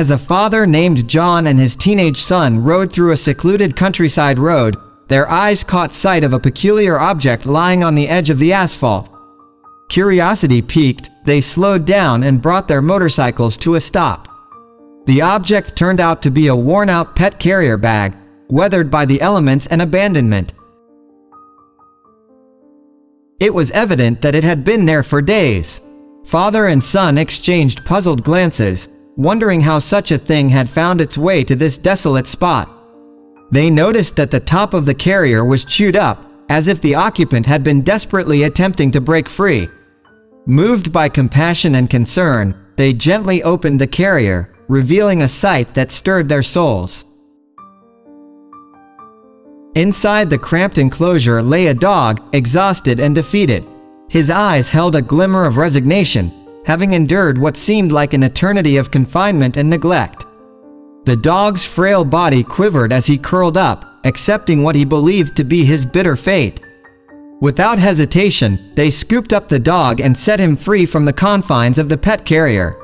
As a father named John and his teenage son rode through a secluded countryside road, their eyes caught sight of a peculiar object lying on the edge of the asphalt. Curiosity piqued, they slowed down and brought their motorcycles to a stop. The object turned out to be a worn-out pet carrier bag, weathered by the elements and abandonment. It was evident that it had been there for days. Father and son exchanged puzzled glances, wondering how such a thing had found its way to this desolate spot. They noticed that the top of the carrier was chewed up, as if the occupant had been desperately attempting to break free. Moved by compassion and concern, they gently opened the carrier, revealing a sight that stirred their souls. Inside the cramped enclosure lay a dog, exhausted and defeated. His eyes held a glimmer of resignation, having endured what seemed like an eternity of confinement and neglect. The dog's frail body quivered as he curled up, accepting what he believed to be his bitter fate. Without hesitation, they scooped up the dog and set him free from the confines of the pet carrier.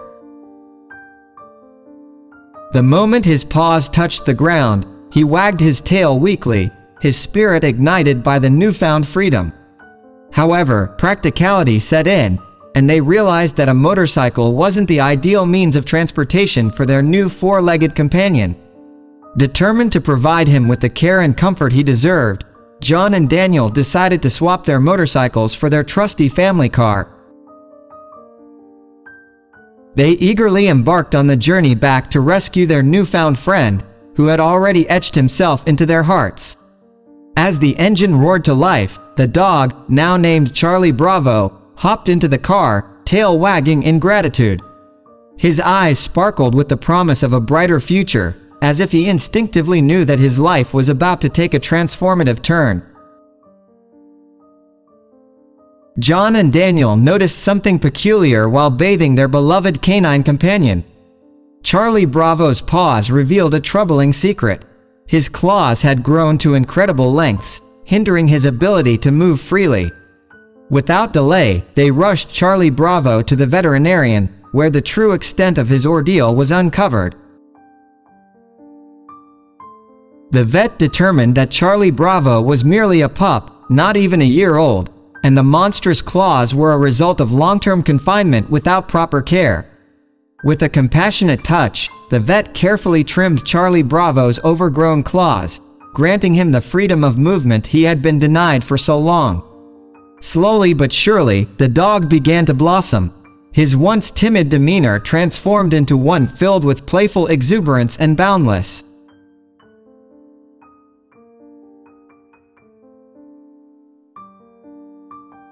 The moment his paws touched the ground, he wagged his tail weakly, his spirit ignited by the newfound freedom. However, practicality set in, and they realized that a motorcycle wasn't the ideal means of transportation for their new four-legged companion. Determined to provide him with the care and comfort he deserved, John and Daniel decided to swap their motorcycles for their trusty family car. They eagerly embarked on the journey back to rescue their newfound friend, who had already etched himself into their hearts. As the engine roared to life, the dog, now named Charlie Bravo, hopped into the car, tail wagging in gratitude. His eyes sparkled with the promise of a brighter future, as if he instinctively knew that his life was about to take a transformative turn. John and Daniel noticed something peculiar while bathing their beloved canine companion. Charlie Bravo's paws revealed a troubling secret. His claws had grown to incredible lengths, hindering his ability to move freely. Without delay, they rushed Charlie Bravo to the veterinarian, where the true extent of his ordeal was uncovered. The vet determined that Charlie Bravo was merely a pup, not even a year old, and the monstrous claws were a result of long-term confinement without proper care. With a compassionate touch, the vet carefully trimmed Charlie Bravo's overgrown claws, granting him the freedom of movement he had been denied for so long. Slowly but surely, the dog began to blossom. His once timid demeanor transformed into one filled with playful exuberance and boundless